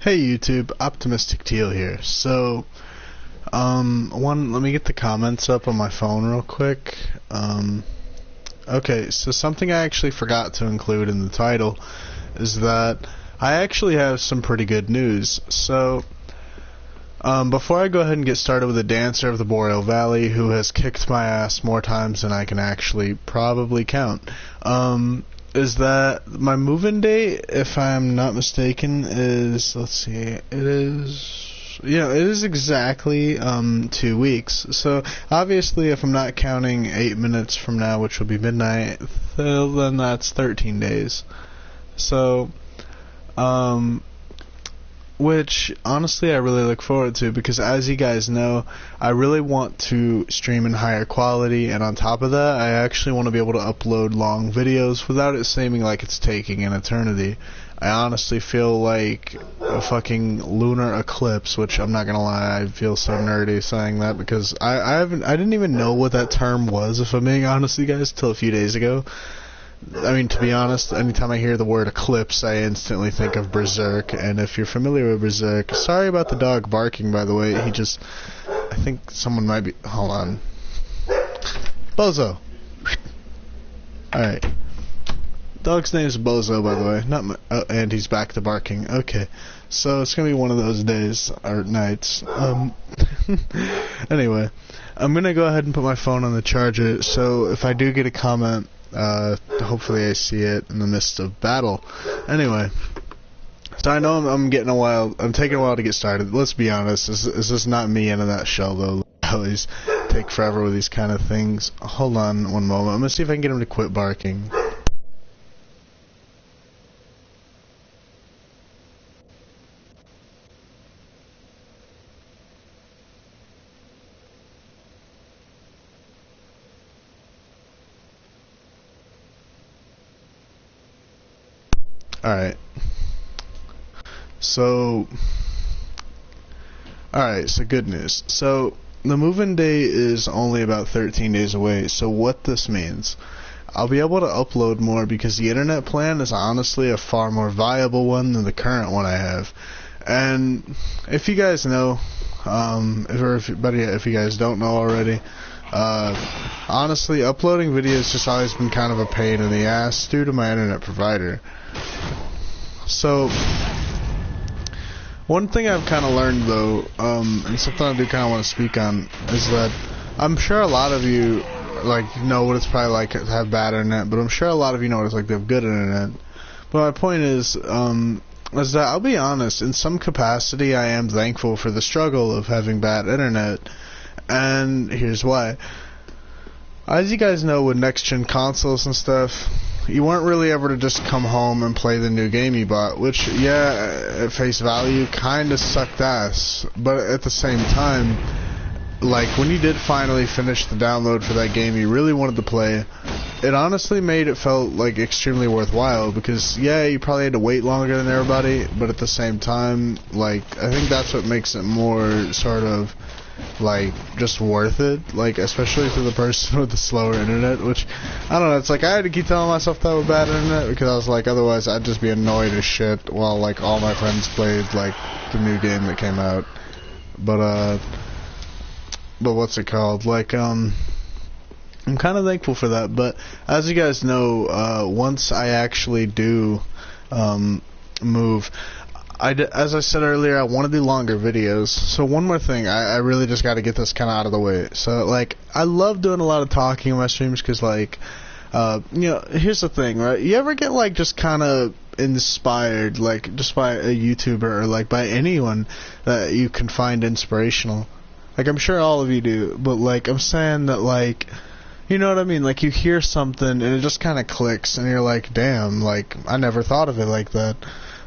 Hey YouTube, Optimistic Teal here. So, let me get the comments up on my phone real quick. Okay, so something I actually forgot to include in the title is that I actually have some pretty good news. So, before I go ahead and get started with the Dancer of the Boreal Valley, who has kicked my ass more times than I can actually probably count, is that my move-in date, if I'm not mistaken, is, let's see, it is exactly 2 weeks. So obviously, if I'm not counting 8 minutes from now, which will be midnight, then that's 13 days. So which honestly I really look forward to, because as you guys know, I really want to stream in higher quality, and on top of that, I actually want to be able to upload long videos without it seeming like it's taking an eternity. I honestly feel like a fucking lunar eclipse, which I'm not gonna lie, I feel so nerdy saying that, because I didn't even know what that term was, if I'm being honest with you guys, till a few days ago. I mean, to be honest, anytime I hear the word eclipse, I instantly think of Berserk, and if you're familiar with Berserk, sorry about the dog barking, by the way, I think someone might be, hold on. Bozo! Alright. Dog's name is Bozo, by the way, and he's back to barking. Okay, so it's gonna be one of those days, or nights. Anyway, I'm gonna go ahead and put my phone on the charger, so if I do get a comment, hopefully I see it in the midst of battle. Anyway, so I know I'm taking a while to get started. Let's be honest, this is not me in a nutshell, though. I always take forever with these kind of things. Hold on one moment. I'm gonna see if I can get him to quit barking. Alright, so good news. So, the move-in day is only about 13 days away, so what this means, I'll be able to upload more because the internet plan is honestly a far more viable one than the current one I have. And if you guys know, if you guys don't know already, honestly, uploading videos just always been kind of a pain in the ass due to my internet provider. So, one thing I've kind of learned, though, and something I do kind of want to speak on, is that I'm sure a lot of you, know what it's probably like to have bad internet, but I'm sure a lot of you know what it's like to have good internet. But my point is that I'll be honest, in some capacity I am thankful for the struggle of having bad internet, and here's why. As you guys know, with next-gen consoles and stuff, you weren't really able to just come home and play the new game you bought, which, yeah, at face value, kinda sucked ass. But at the same time, when you did finally finish the download for that game you really wanted to play, it honestly made it felt, extremely worthwhile, because, yeah, you probably had to wait longer than everybody, but at the same time, I think that's what makes it more, sort of, just worth it, especially to the person with the slower internet, which, I don't know, it's I had to keep telling myself that with bad internet, because I was otherwise I'd just be annoyed as shit while, all my friends played, the new game that came out. But what's it called, I'm kind of thankful for that, but as you guys know, once I actually do, move, as I said earlier, I want to do longer videos. So one more thing, I really just got to get this kind of out of the way. So, I love doing a lot of talking in my streams because, here's the thing, right? You ever get, just kind of inspired, just by a YouTuber or, by anyone that you can find inspirational? I'm sure all of you do, but, I'm saying that, you know what I mean? You hear something and it just kind of clicks and you're like, damn, I never thought of it like that.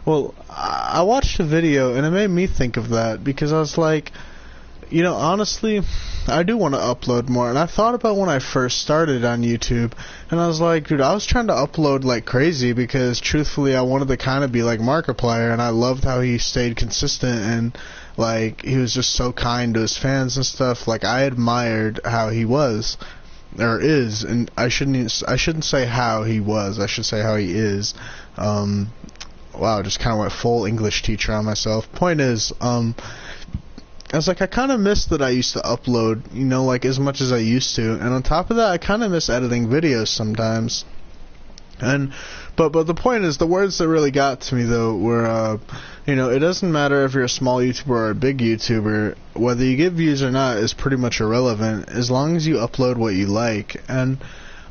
Well, I watched a video and it made me think of that, because I was honestly, I do want to upload more, and I thought about when I first started on YouTube, and I was dude, I was trying to upload like crazy, because truthfully I wanted to kind of be like Markiplier, and I loved how he stayed consistent, and he was just so kind to his fans and stuff. I admired how he was, or is, and I shouldn't say how he was, I should say how he is, wow, just kind of went full English teacher on myself. Point is, I was like, I kind of miss that I used to upload, you know, like as much as I used to. And on top of that, I kind of miss editing videos sometimes. And but the point is, the words that really got to me though were, you know, it doesn't matter if you're a small YouTuber or a big YouTuber, whether you get views or not is pretty much irrelevant as long as you upload what you like. And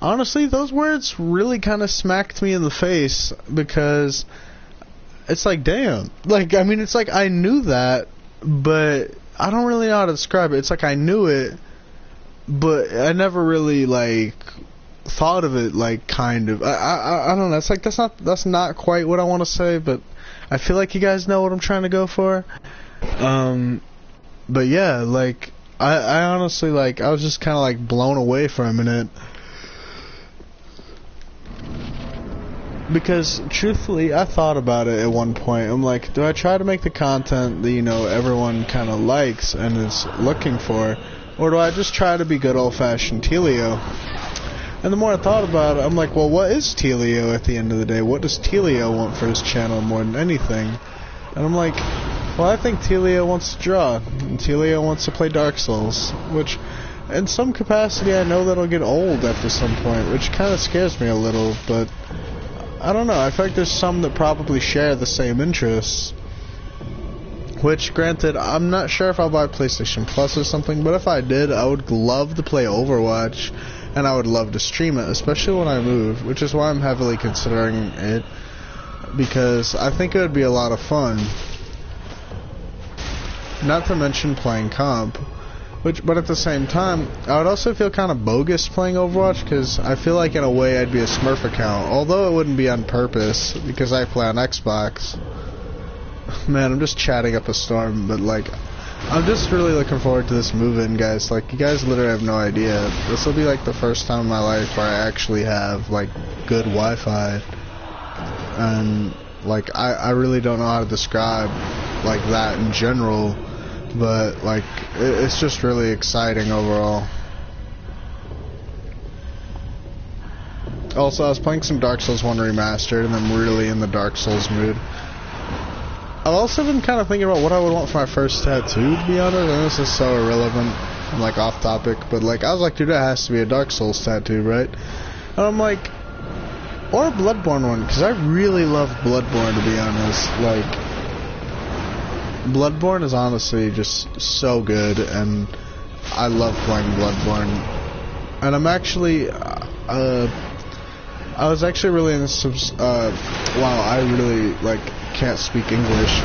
honestly, those words really kind of smacked me in the face, because it's like, damn, like, I mean, it's like I knew that, but I don't really know how to describe it. It's like I knew it, but I never really like thought of it, like, kind of. I don't know. It's like that's not quite what I want to say, but I feel like you guys know what I'm trying to go for. But yeah, like I honestly, like, I was just kind of like blown away for a minute, because truthfully I thought about it at one point. I'm like, do I try to make the content that, you know, everyone kind of likes and is looking for, or do I just try to be good old-fashioned Telio? And the more I thought about it, I'm like, well, what is Telio at the end of the day? What does Telio want for his channel more than anything? And I'm like, well, I think Telio wants to draw, and Telio wants to play Dark Souls, which in some capacity I know that'll get old after some point, which kind of scares me a little, but I don't know. I feel like there's some that probably share the same interests. Which, granted, I'm not sure if I'll buy PlayStation Plus or something, but if I did, I would love to play Overwatch, and I would love to stream it, especially when I move, which is why I'm heavily considering it, because I think it would be a lot of fun. Not to mention playing comp. But at the same time, I would also feel kind of bogus playing Overwatch, because I feel like in a way I'd be a Smurf account, although it wouldn't be on purpose, because I play on Xbox. Man, I'm just chatting up a storm, but like, I'm just really looking forward to this move-in, guys. Like, you guys literally have no idea. This will be like the first time in my life where I actually have like good Wi-Fi, and like I really don't know how to describe like that in general. But, like, it's just really exciting overall. Also, I was playing some Dark Souls 1 Remastered, and I'm really in the Dark Souls mood. I've also been kind of thinking about what I would want for my first tattoo, to be honest, and this is so irrelevant and, like, off topic, but, like, I was like, dude, that has to be a Dark Souls tattoo, right? And I'm like, or a Bloodborne one, because I really love Bloodborne, to be honest. Like, Bloodborne is honestly just so good, and I love playing Bloodborne. And I'm actually, I was actually really in some, wow, I really, like, can't speak English.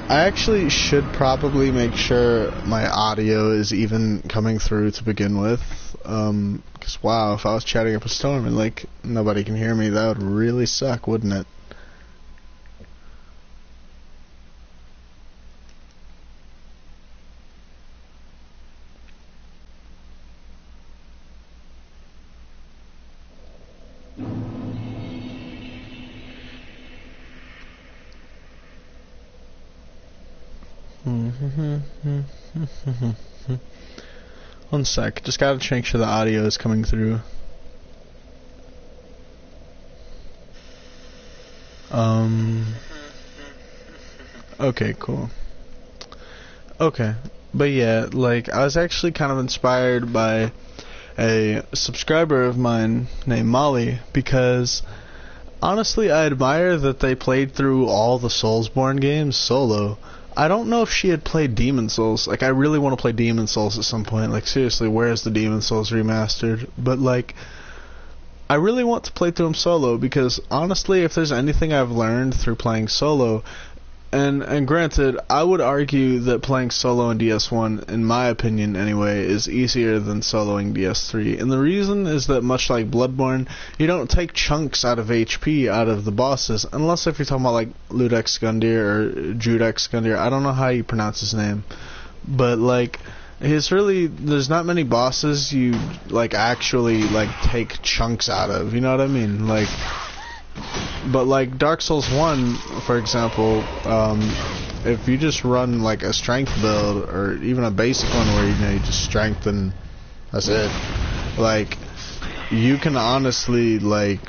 I actually should probably make sure my audio is even coming through to begin with, because, wow, if I was chatting up a storm and, like, nobody can hear me, that would really suck, wouldn't it? One sec, just gotta make sure the audio is coming through. Okay, cool. Okay, but yeah, like, I was actually kind of inspired by a subscriber of mine named Molly, because honestly I admire that they played through all the Soulsborne games solo. I don't know if she had played Demon Souls. Like, I really want to play Demon Souls at some point. Like, seriously, where is the Demon Souls remastered? But, like, I really want to play through them solo, because, honestly, if there's anything I've learned through playing solo, and granted, I would argue that playing solo in DS1, in my opinion anyway, is easier than soloing DS3. And the reason is that, much like Bloodborne, you don't take chunks out of HP out of the bosses, unless if you're talking about like Ludex Gundyr or Judex Gundyr. I don't know how you pronounce his name. But like, it's really, there's not many bosses you like actually like take chunks out of, you know what I mean? Like, but like Dark Souls 1, for example, if you just run like a strength build, or even a basic one where you just strengthen, that's it, like, you can honestly like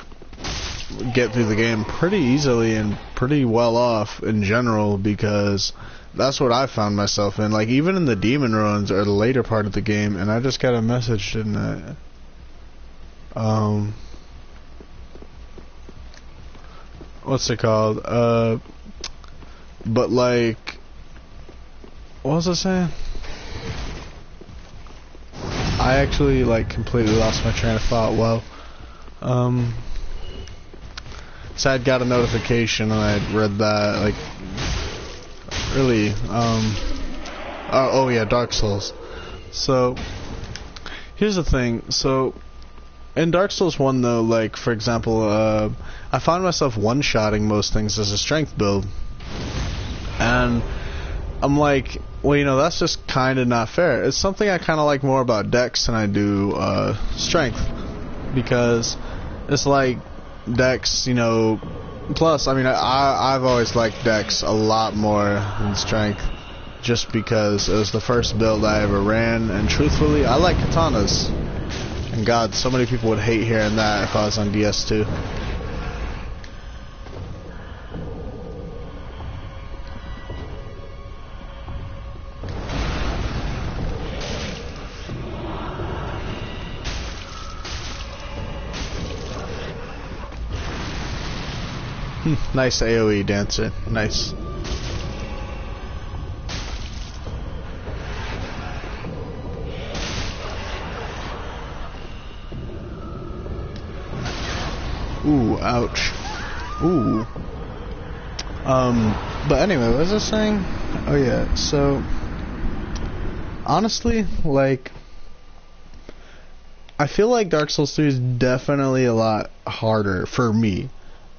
get through the game pretty easily and pretty well off in general, because that's what I found myself in. Like, even in the demon runs or the later part of the game, and I just got a message, didn't I? What's it called? But like, what was I saying? I actually like completely lost my train of thought. Well, so I'd got a notification and I read that, like, really, oh yeah, Dark Souls. So, here's the thing, so, in Dark Souls 1 though, like, for example, I found myself one-shotting most things as a strength build. And I'm like, well, you know, that's just kinda not fair. It's something I kinda like more about Dex than I do, strength. Because it's like, Dex, you know, plus, I mean, I've always liked Dex a lot more than strength, just because it was the first build I ever ran, and truthfully, I like katanas. And God, so many people would hate hearing that if I was on DS2. Nice AoE dancer. Nice. Ooh, ouch. Ooh. But anyway, what was I saying? Oh yeah, so honestly, like, I feel like Dark Souls 3 is definitely a lot harder for me.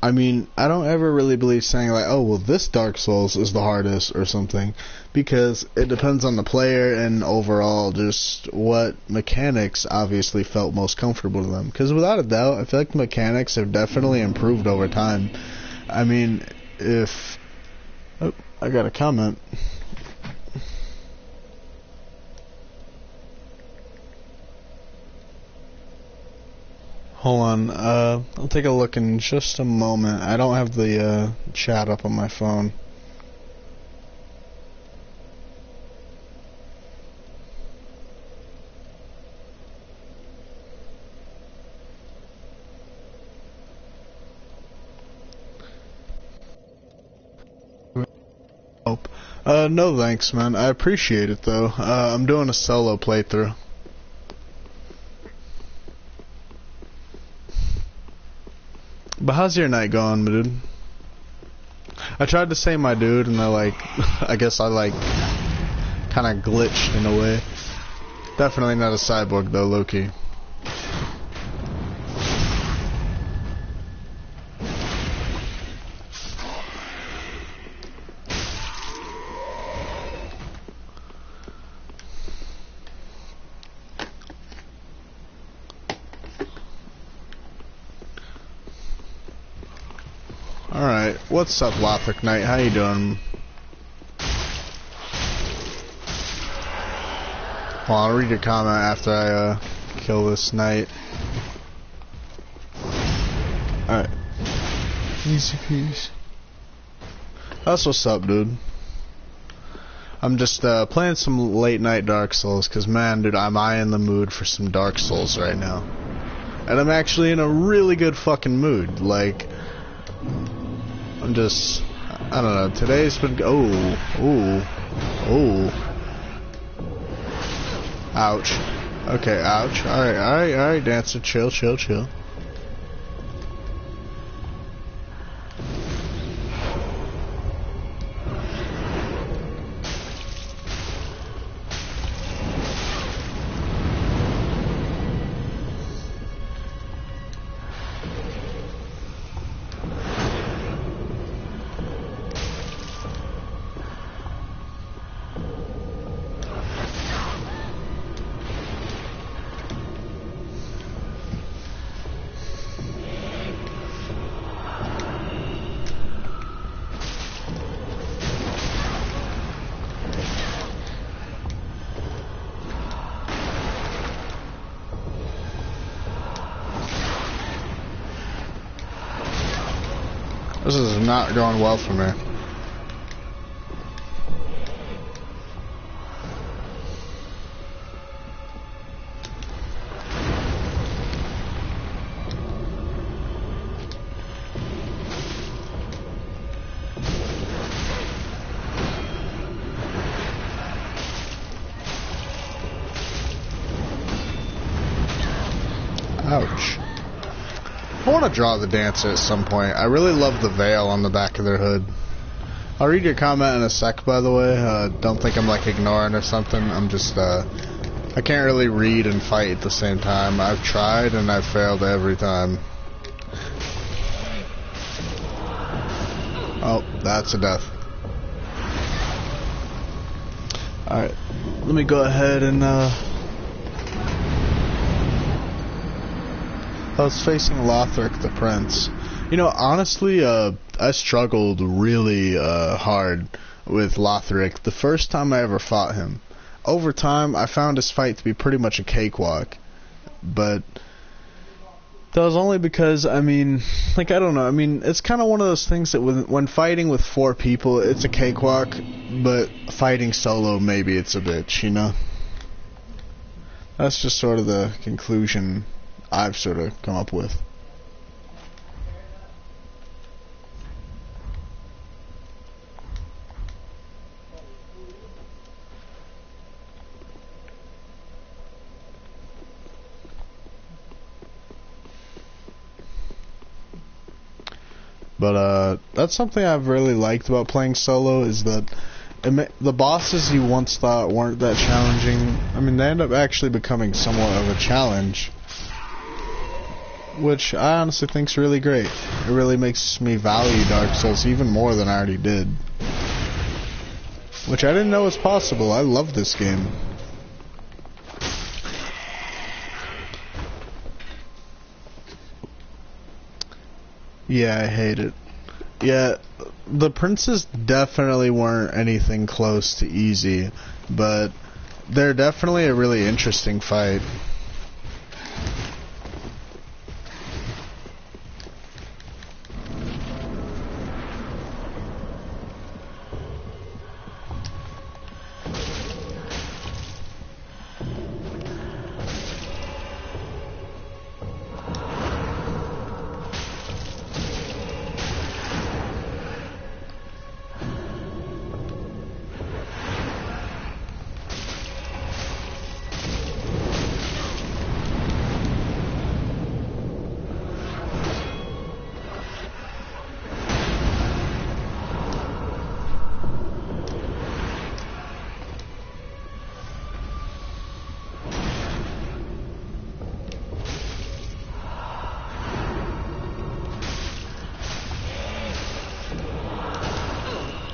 I mean, I don't ever really believe saying like, oh, well, this Dark Souls is the hardest or something, because it depends on the player and overall just what mechanics obviously felt most comfortable to them. Because without a doubt, I feel like the mechanics have definitely improved over time. I mean, if... Oh, I got a comment. Hold on, I'll take a look in just a moment. I don't have the chat up on my phone. No thanks, man. I appreciate it, though. I'm doing a solo playthrough. But how's your night going, dude? I tried to say my dude, and I guess I kinda glitched in a way. Definitely not a cyborg though, low-key. Alright, what's up, Lothric Knight? How you doing? Well, I'll read your comment after I kill this knight. Alright. Easy peasy. That's what's up, dude. I'm just playing some late night Dark Souls, cause man, dude, I'm in the mood for some Dark Souls right now. And I'm actually in a really good fucking mood. Like, I'm just, I don't know, today's been, oh. Ouch. Okay, ouch. Alright, Dancer, chill. This is not going well for me. Ouch. I want to draw the dancer at some point. I really love the veil on the back of their hood. I'll read your comment in a sec, by the way. Don't think I'm like ignoring or something. I'm just, I can't really read and fight at the same time. I've tried and I've failed every time. Oh, that's a death. Alright, let me go ahead and, I was facing Lothric the Prince. You know, honestly, I struggled really hard with Lothric the first time I ever fought him. Over time, I found his fight to be pretty much a cakewalk. But that was only because, I mean, like, I don't know. I mean, it's kind of one of those things that when fighting with 4 people, it's a cakewalk. But fighting solo, maybe it's a bitch, you know? That's just sort of the conclusion I've sort of come up with. But that's something I've really liked about playing solo, is that the bosses you once thought weren't that challenging, I mean, they end up actually becoming somewhat of a challenge. Which I honestly think's really great. It really makes me value Dark Souls even more than I already did. Which I didn't know was possible. I love this game. Yeah, I hate it. Yeah, the princes definitely weren't anything close to easy, but they're definitely a really interesting fight.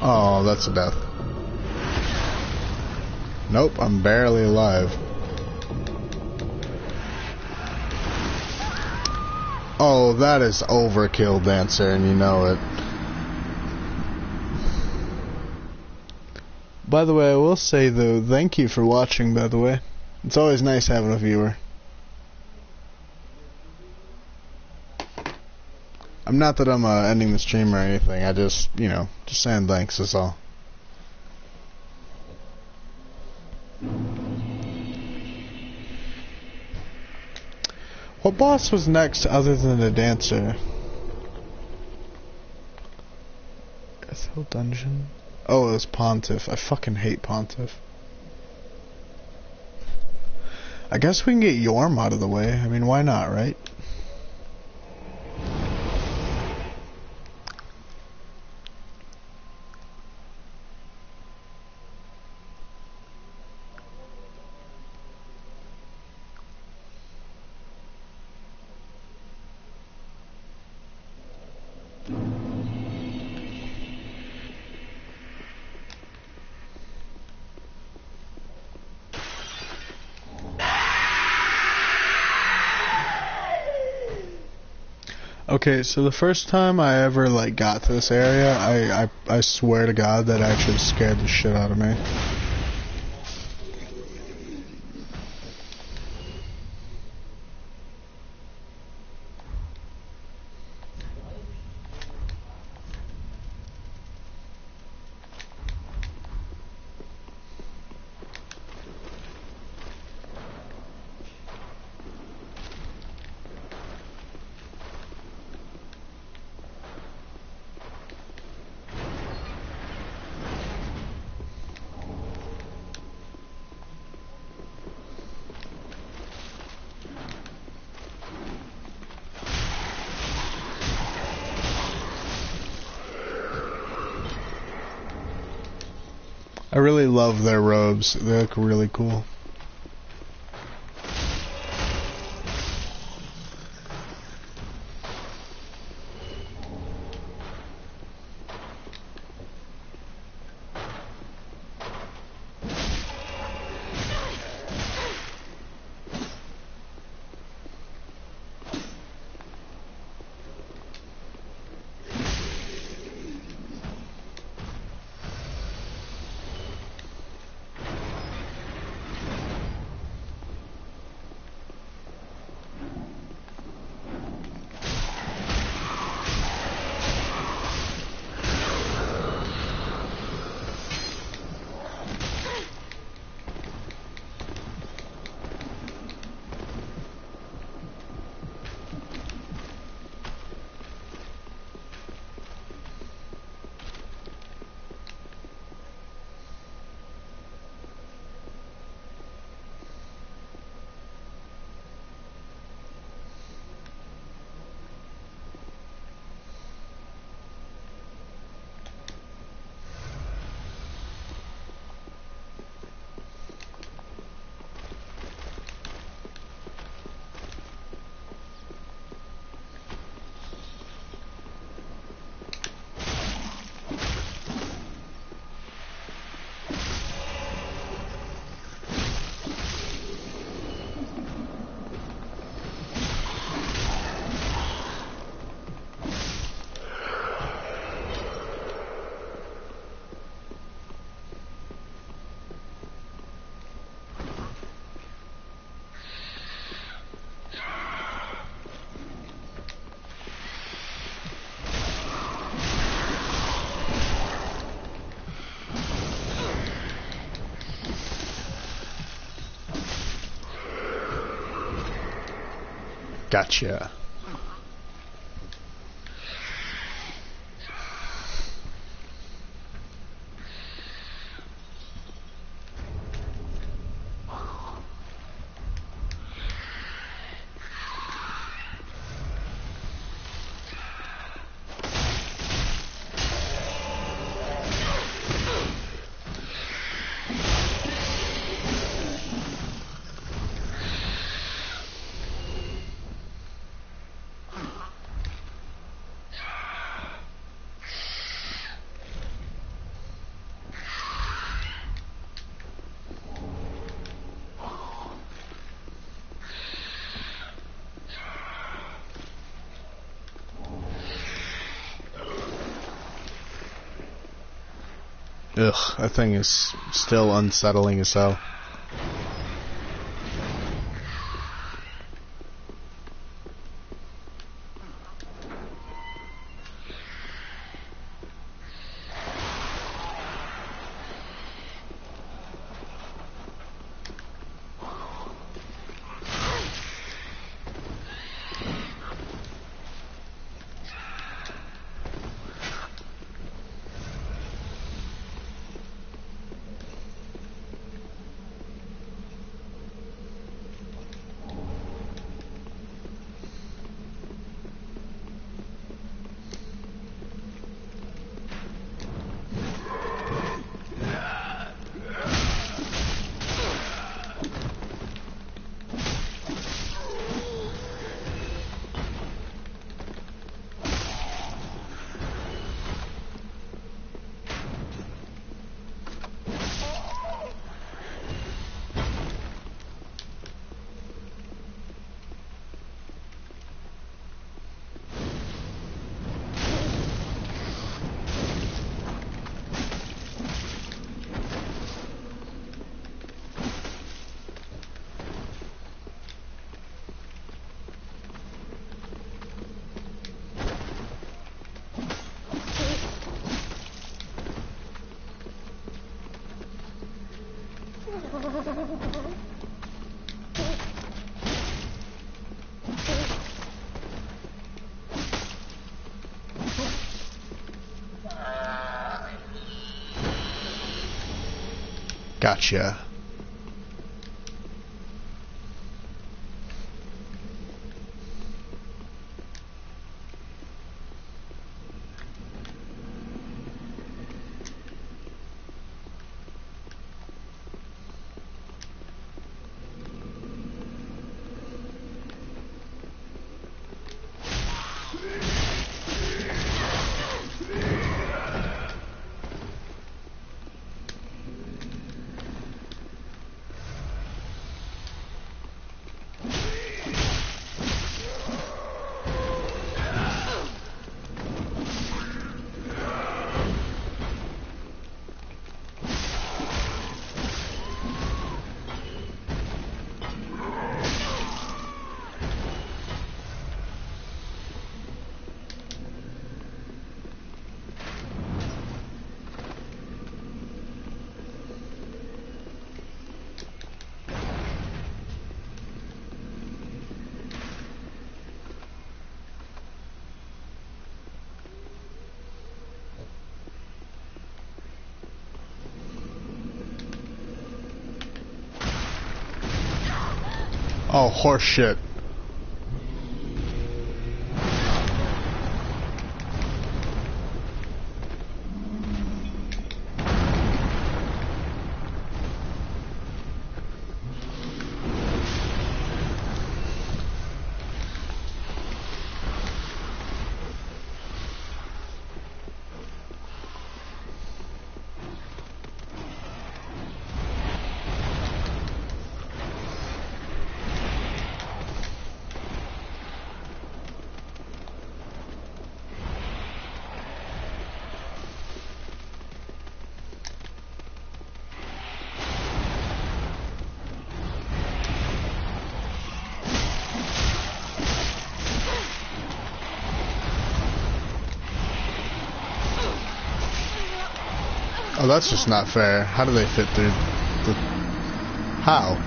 Oh, that's a death. Nope, I'm barely alive. Oh, that is overkill, Dancer, and you know it. By the way, I will say, though, thank you for watching, by the way. It's always nice having a viewer. I'm not that I'm ending the stream or anything, I just, you know, just saying thanks, that's all. What boss was next other than the Dancer? Ethereal Dungeon? Oh, it was Pontiff. I fucking hate Pontiff. I guess we can get Yorm out of the way. I mean, why not, right? Okay, so the first time I ever like got to this area, I swear to God that actually scared the shit out of me. I really love their robes. They look really cool. Gotcha. Ugh, that thing is still unsettling as hell. Gotcha. Oh, horse shit. Oh, that's just not fair. How do they fit through the... How?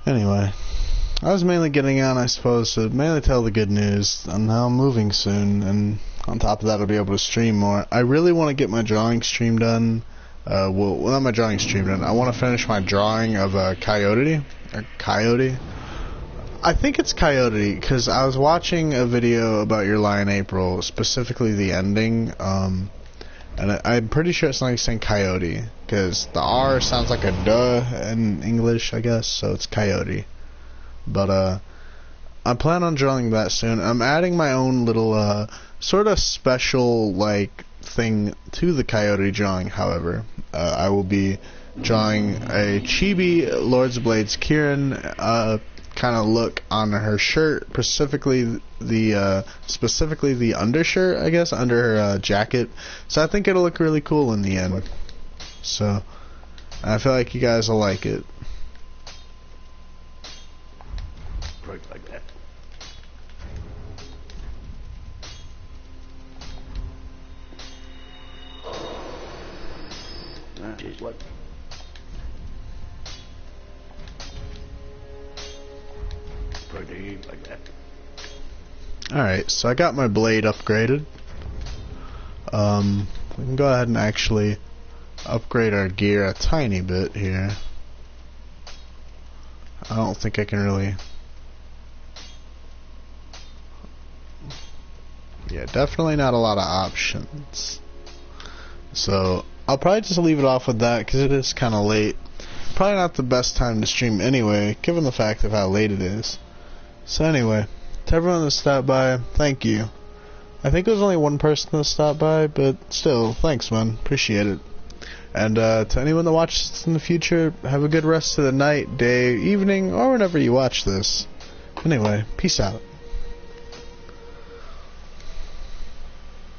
Anyway. I was mainly getting on, I suppose, to mainly tell the good news. And now I'm moving soon, and on top of that I'll be able to stream more. I really want to get my drawing stream done. Well, not my drawing stream done. I want to finish my drawing of a coyote. Coyote? I think it's Coyote, because I was watching a video about Your Lie in April, specifically the ending, and I'm pretty sure it's not saying Coyote, because the R sounds like a duh in English, I guess, so it's Coyote. But, I plan on drawing that soon. I'm adding my own little, sort of special, like, thing to the Coyote drawing, however. I will be drawing a chibi Lords of Blades Kieran, kind of look on her shirt, specifically the undershirt, I guess, under her jacket. So I think it'll look really cool in the end. So I feel like you guys will like it. Right like that. Just what? Like that. Alright, so I got my blade upgraded. We can go ahead and actually upgrade our gear a tiny bit here. I don't think I can really... Yeah, definitely not a lot of options. So, I'll probably just leave it off with that, because it is kind of late. Probably not the best time to stream anyway, given the fact of how late it is. So anyway, to everyone that stopped by, thank you. I think it was only one person that stopped by, but still, thanks man, appreciate it. And to anyone that watches this in the future, have a good rest of the night, day, evening, or whenever you watch this. Anyway, peace out.